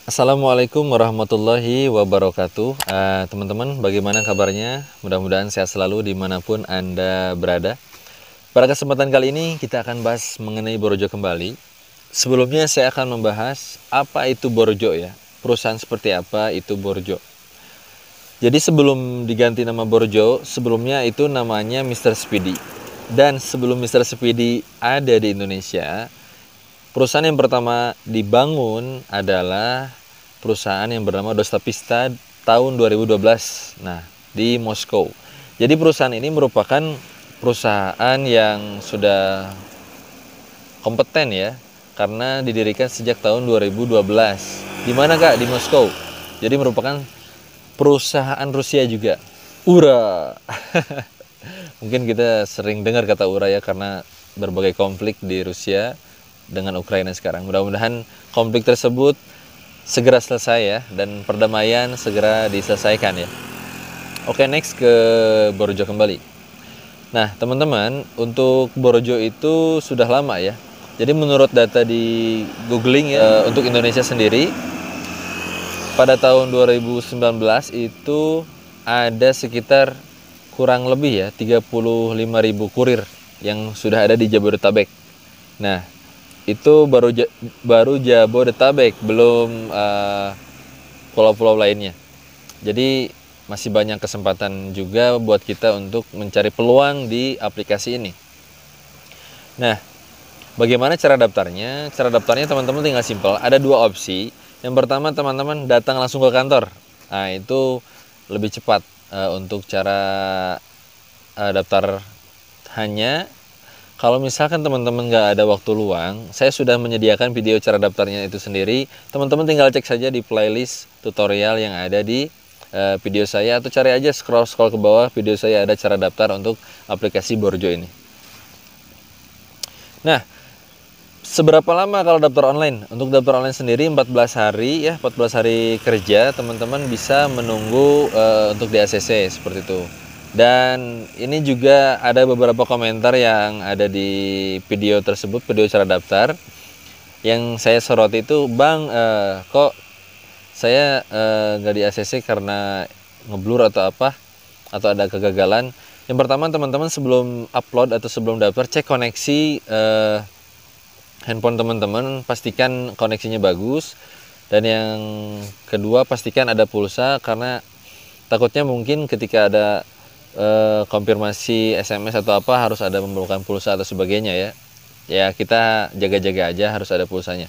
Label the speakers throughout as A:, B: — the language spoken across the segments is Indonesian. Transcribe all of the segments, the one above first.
A: Assalamualaikum warahmatullahi wabarakatuh. Teman-teman, bagaimana kabarnya? Mudah-mudahan sehat selalu dimanapun Anda berada. Pada kesempatan kali ini kita akan bahas mengenai Borjo kembali. Sebelumnya saya akan membahas apa itu Borjo ya. Perusahaan seperti apa itu Borjo. Jadi sebelum diganti nama Borjo, sebelumnya itu namanya Mr. Speedy. Dan sebelum Mr. Speedy ada di Indonesia, perusahaan yang pertama dibangun adalah perusahaan yang bernama Dostapista tahun 2012. Nah, di Moskow. Jadi perusahaan ini merupakan perusahaan yang sudah kompeten ya, karena didirikan sejak tahun 2012. Di mana Kak? Di Moskow. Jadi merupakan perusahaan Rusia juga. URA. Mungkin kita sering dengar kata URA ya, karena berbagai konflik di Rusia dengan Ukraina sekarang. Mudah-mudahan konflik tersebut segera selesai ya, dan perdamaian segera diselesaikan ya. Oke, next ke Borjo kembali. Nah, teman-teman, untuk Borjo itu sudah lama ya. Jadi menurut data di googling ya, untuk Indonesia sendiri pada tahun 2019 itu ada sekitar kurang lebih ya 35.000 kurir yang sudah ada di Jabodetabek. Nah, itu baru Jabodetabek, belum pulau-pulau lainnya. Jadi masih banyak kesempatan juga buat kita untuk mencari peluang di aplikasi ini. Nah, bagaimana cara daftarnya? Cara daftarnya teman-teman tinggal simpel. Ada dua opsi. Yang pertama, teman-teman datang langsung ke kantor. Nah, itu lebih cepat untuk cara daftar. Hanya kalau misalkan teman-teman nggak ada waktu luang, saya sudah menyediakan video cara daftarnya itu sendiri. Teman-teman tinggal cek saja di playlist tutorial yang ada di video saya, atau cari aja scroll ke bawah, video saya ada cara daftar untuk aplikasi Borjo ini. Nah, seberapa lama kalau daftar online? Untuk daftar online sendiri 14 hari ya, 14 hari kerja teman-teman bisa menunggu untuk di ACC seperti itu. Dan ini juga ada beberapa komentar yang ada di video tersebut, video cara daftar, yang saya soroti itu, Bang, kok saya nggak di ACC karena ngeblur atau apa, atau ada kegagalan. Yang pertama, teman-teman sebelum upload atau sebelum daftar, cek koneksi handphone teman-teman, pastikan koneksinya bagus. Dan yang kedua, pastikan ada pulsa, karena takutnya mungkin ketika ada konfirmasi SMS atau apa harus ada memerlukan pulsa atau sebagainya ya. Ya, kita jaga-jaga aja, harus ada pulsanya.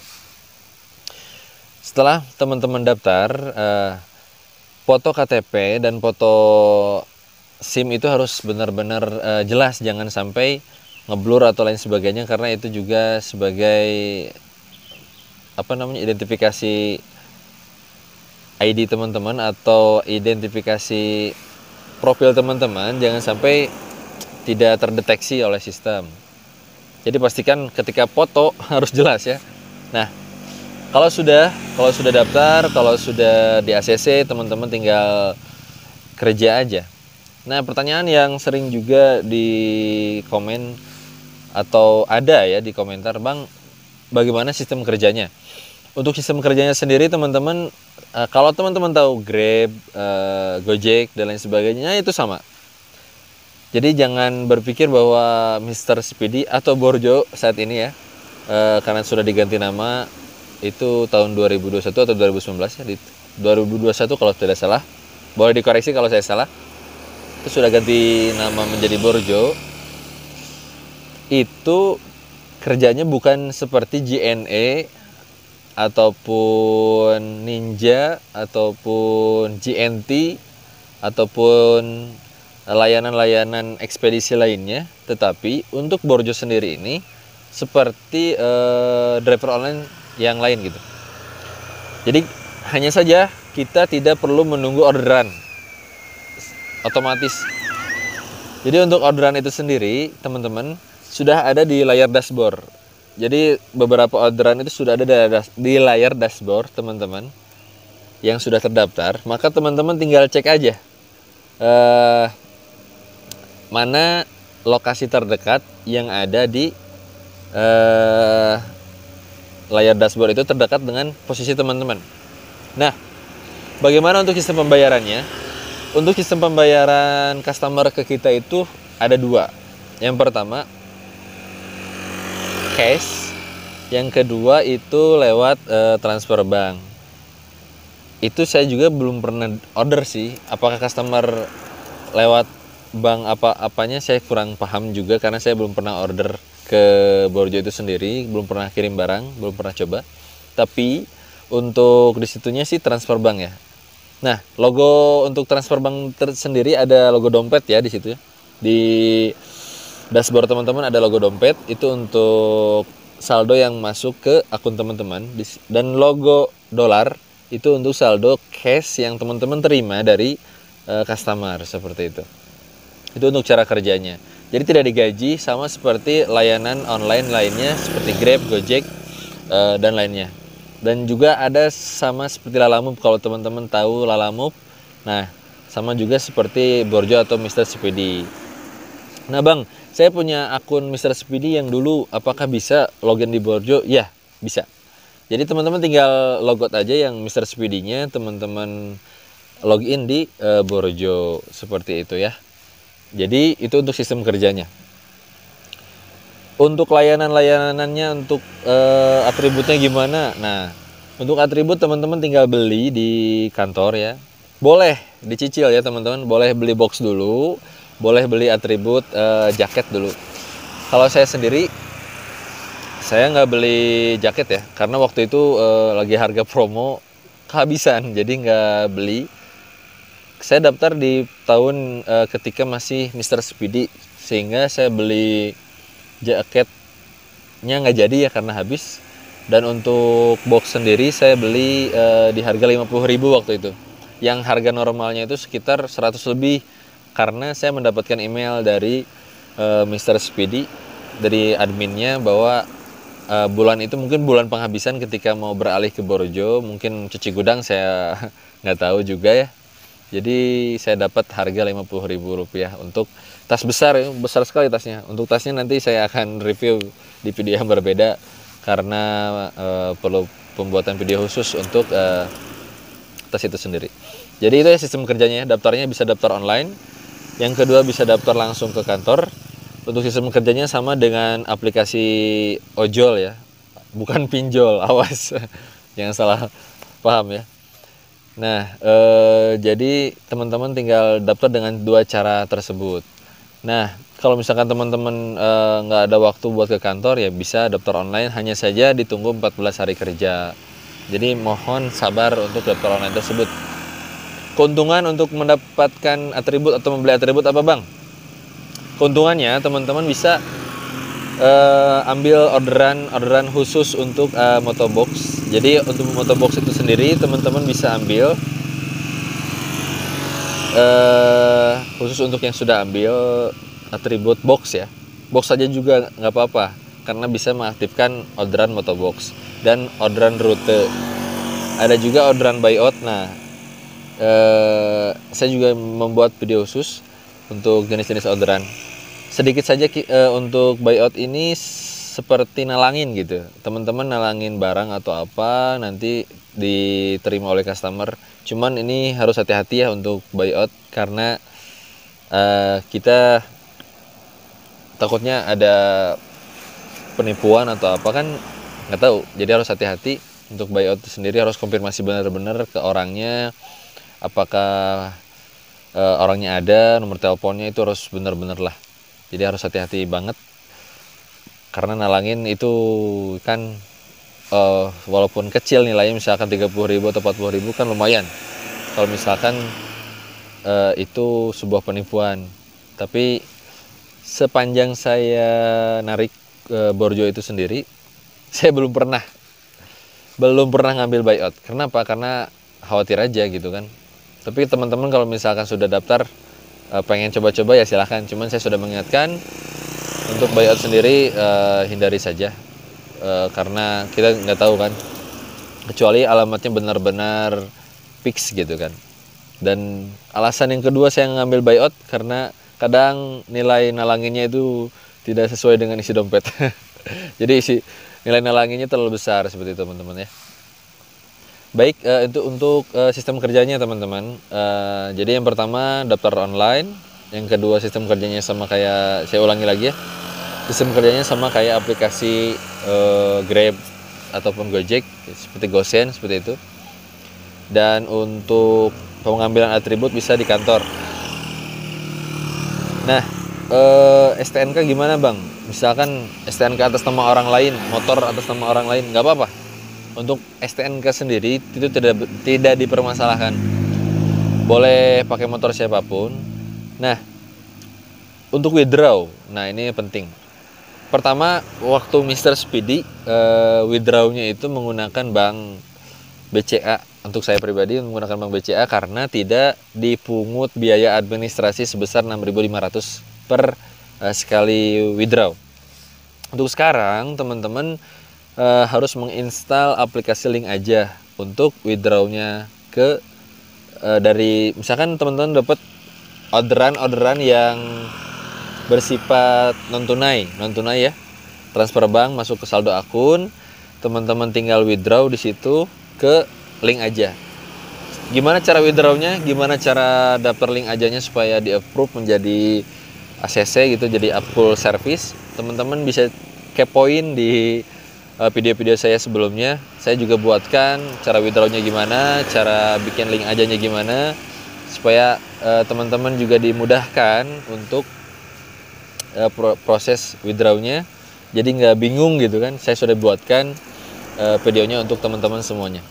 A: Setelah teman-teman daftar, foto KTP dan foto SIM itu harus benar-benar jelas, jangan sampai ngeblur atau lain sebagainya, karena itu juga sebagai identifikasi ID teman-teman atau identifikasi profil teman-teman, jangan sampai tidak terdeteksi oleh sistem. Jadi pastikan ketika foto harus jelas ya. Nah, kalau sudah daftar, kalau sudah di ACC, teman-teman tinggal kerja aja. Nah, pertanyaan yang sering juga di komen atau ada ya di komentar, Bang, bagaimana sistem kerjanya? Untuk sistem kerjanya sendiri, teman-teman, kalau teman-teman tahu Grab, Gojek dan lain sebagainya, itu sama. Jadi jangan berpikir bahwa Mr. Speedy atau Borjo saat ini ya, karena sudah diganti nama itu tahun 2021 atau 2019 ya, di 2021 kalau tidak salah. Boleh dikoreksi kalau saya salah. Itu sudah ganti nama menjadi Borjo. Itu kerjanya bukan seperti JNE ataupun Ninja ataupun GNT ataupun layanan-layanan ekspedisi lainnya, tetapi untuk Borjo sendiri ini seperti driver online yang lain gitu. Jadi hanya saja kita tidak perlu menunggu orderan otomatis. Jadi untuk orderan itu sendiri, teman-teman, sudah ada di layar dashboard. Jadi beberapa orderan itu sudah ada di layar dashboard teman-teman yang sudah terdaftar. Maka teman-teman tinggal cek aja mana lokasi terdekat yang ada di layar dashboard itu terdekat dengan posisi teman-teman. Nah, bagaimana untuk sistem pembayarannya? Untuk sistem pembayaran customer ke kita itu ada dua. Yang pertama cash, yang kedua itu lewat transfer bank. Itu saya juga belum pernah order sih. Apakah customer lewat bank apanya saya kurang paham juga, karena saya belum pernah order ke Borjo itu sendiri, belum pernah kirim barang, belum pernah coba. Tapi untuk disitunya sih transfer bank ya. Nah, logo untuk transfer bank sendiri ada logo dompet ya di situ. Di dashboard teman-teman ada logo dompet, itu untuk saldo yang masuk ke akun teman-teman. Dan logo dolar itu untuk saldo cash yang teman-teman terima dari customer, seperti itu. Itu untuk cara kerjanya. Jadi tidak digaji, sama seperti layanan online lainnya seperti Grab, Gojek, dan lainnya. Dan juga ada sama seperti Lalamove, kalau teman-teman tahu Lalamove. Nah, sama juga seperti Borjo atau Mr. Speedy. Nah bang, saya punya akun Mr. Speedy yang dulu, apakah bisa login di Borjo? Ya, bisa. Jadi teman-teman tinggal logout aja yang Mr. Speedy-nya, teman-teman login di Borjo, seperti itu ya. Jadi itu untuk sistem kerjanya. Untuk layanan-layanannya, untuk atributnya gimana? Nah, untuk atribut teman-teman tinggal beli di kantor ya. Boleh dicicil ya teman-teman, boleh beli box dulu, boleh beli atribut jaket dulu. Kalau saya sendiri, saya nggak beli jaket ya, karena waktu itu lagi harga promo kehabisan, jadi nggak beli. Saya daftar di tahun ketika masih Mr. Speedy, sehingga saya beli jaketnya nggak jadi ya karena habis. Dan untuk box sendiri saya beli di harga 50.000 waktu itu, yang harga normalnya itu sekitar 100 lebih, karena saya mendapatkan email dari Mr. Speedy, dari adminnya, bahwa bulan itu mungkin bulan penghabisan ketika mau beralih ke Borjo, mungkin cuci gudang, saya nggak tahu juga ya. Jadi saya dapat harga Rp50.000 untuk tas besar, besar sekali tasnya. Untuk tasnya nanti saya akan review di video yang berbeda, karena perlu pembuatan video khusus untuk tas itu sendiri. Jadi itu ya sistem kerjanya. Daftarnya bisa daftar online. Yang kedua bisa daftar langsung ke kantor. Untuk sistem kerjanya sama dengan aplikasi ojol ya, bukan pinjol, awas jangan salah paham ya. Nah, jadi teman-teman tinggal daftar dengan dua cara tersebut. Nah, kalau misalkan teman-teman nggak ada waktu buat ke kantor, ya bisa daftar online, hanya saja ditunggu 14 hari kerja. Jadi mohon sabar untuk daftar online tersebut. Keuntungan untuk mendapatkan atribut atau membeli atribut apa bang? Keuntungannya teman-teman bisa ambil orderan khusus untuk motobox. Jadi untuk motobox itu sendiri teman-teman bisa ambil khusus untuk yang sudah ambil atribut box ya. Box saja juga nggak apa-apa, karena bisa mengaktifkan orderan motobox dan orderan rute. Ada juga orderan buyout. Nah, saya juga membuat video khusus untuk jenis-jenis orderan. Sedikit saja untuk buyout ini seperti nalangin gitu. Teman-teman nalangin barang atau apa, nanti diterima oleh customer. Cuman ini harus hati-hati ya untuk buyout, karena kita takutnya ada penipuan atau apa, kan nggak tahu. Jadi harus hati-hati untuk buyout sendiri, harus konfirmasi benar-benar ke orangnya, apakah orangnya ada, nomor teleponnya itu harus benar-benar lah. Jadi harus hati-hati banget, karena nalangin itu kan walaupun kecil nilainya, misalkan 30.000 atau 40.000 kan lumayan. Kalau misalkan itu sebuah penipuan. Tapi sepanjang saya narik Borjo itu sendiri, saya belum pernah ngambil buyout. Kenapa? Karena khawatir aja gitu kan. Tapi teman-teman kalau misalkan sudah daftar pengen coba-coba ya silahkan. Cuman saya sudah mengingatkan untuk buyout sendiri hindari saja, karena kita nggak tahu kan, kecuali alamatnya benar-benar fix gitu kan. Dan alasan yang kedua saya ngambil buyout karena kadang nilai nalanginnya itu tidak sesuai dengan isi dompet. Jadi nilai nalanginnya terlalu besar, seperti itu teman-teman ya. Baik, itu untuk sistem kerjanya teman-teman. Jadi yang pertama daftar online, yang kedua sistem kerjanya sama kayak, saya ulangi lagi ya, sistem kerjanya sama kayak aplikasi Grab ataupun Gojek, seperti GoSend seperti itu. Dan untuk pengambilan atribut bisa di kantor. Nah, STNK gimana bang? Misalkan STNK atas nama orang lain, motor atas nama orang lain, nggak apa-apa. Untuk STNK sendiri itu tidak dipermasalahkan, boleh pakai motor siapapun. Nah, untuk withdraw, nah ini penting. Pertama, waktu Mr. Speedy withdrawnya itu menggunakan bank BCA. Untuk saya pribadi menggunakan bank BCA karena tidak dipungut biaya administrasi sebesar 6.500 per sekali withdraw. Untuk sekarang teman-teman harus menginstal aplikasi Link Aja untuk withdrawnya ke dari, misalkan teman-teman dapat orderan yang bersifat non tunai ya, transfer bank masuk ke saldo akun, teman-teman tinggal withdraw di situ ke Link Aja. Gimana cara withdrawnya, gimana cara daftar Link Ajanya supaya di approve menjadi ACC gitu, jadi full service, teman-teman bisa kepoin di video-video saya sebelumnya. Saya juga buatkan cara withdrawnya gimana, cara bikin Link Ajanya gimana, supaya teman-teman juga dimudahkan untuk proses withdrawnya, jadi nggak bingung gitu kan. Saya sudah buatkan videonya untuk teman-teman semuanya.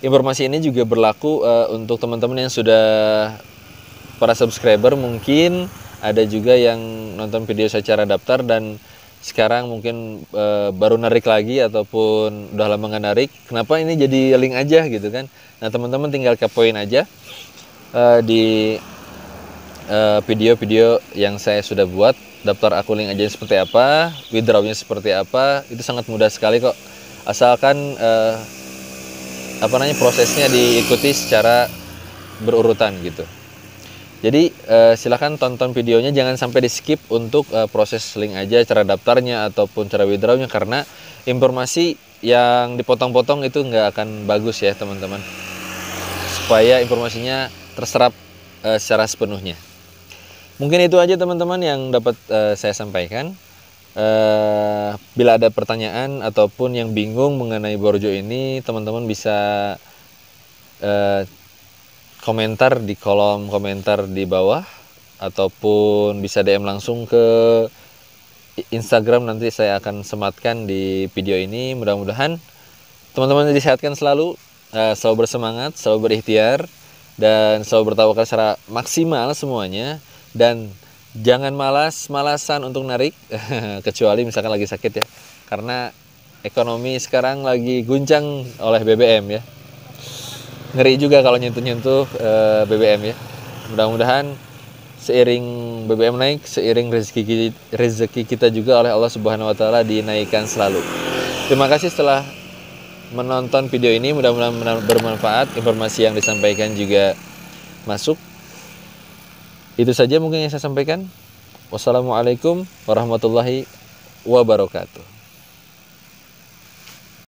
A: Informasi ini juga berlaku untuk teman-teman yang sudah para subscriber. Mungkin ada juga yang nonton video saya cara daftar dan sekarang mungkin baru narik lagi ataupun udah lama nggak narik. Kenapa ini jadi Link Aja gitu kan? Nah teman-teman tinggal kepoin aja di video-video yang saya sudah buat, daftar akun Link Aja seperti apa, withdrawnya seperti apa, itu sangat mudah sekali kok. Asalkan prosesnya diikuti secara berurutan gitu. Jadi silahkan tonton videonya, jangan sampai di skip untuk proses Link Aja, cara daftarnya ataupun cara withdrawnya, karena informasi yang dipotong-potong itu nggak akan bagus ya teman-teman, supaya informasinya terserap secara sepenuhnya. Mungkin itu aja teman-teman yang dapat saya sampaikan. Bila ada pertanyaan ataupun yang bingung mengenai Borjo ini, teman-teman bisa komentar di kolom komentar di bawah, ataupun bisa DM langsung ke Instagram, nanti saya akan sematkan di video ini. Mudah-mudahan teman-teman disehatkan selalu, selalu bersemangat, selalu berikhtiar, dan selalu bertawakal secara maksimal semuanya. Dan jangan malasan untuk narik kecuali misalkan lagi sakit ya, karena ekonomi sekarang lagi guncang oleh BBM ya. Ngeri juga kalau nyentuh-nyentuh BBM ya. Mudah-mudahan seiring BBM naik, seiring rezeki kita juga oleh Allah Subhanahu wa taala dinaikkan selalu. Terima kasih setelah menonton video ini, mudah-mudahan bermanfaat, informasi yang disampaikan juga masuk. Itu saja mungkin yang saya sampaikan. Wassalamualaikum warahmatullahi wabarakatuh.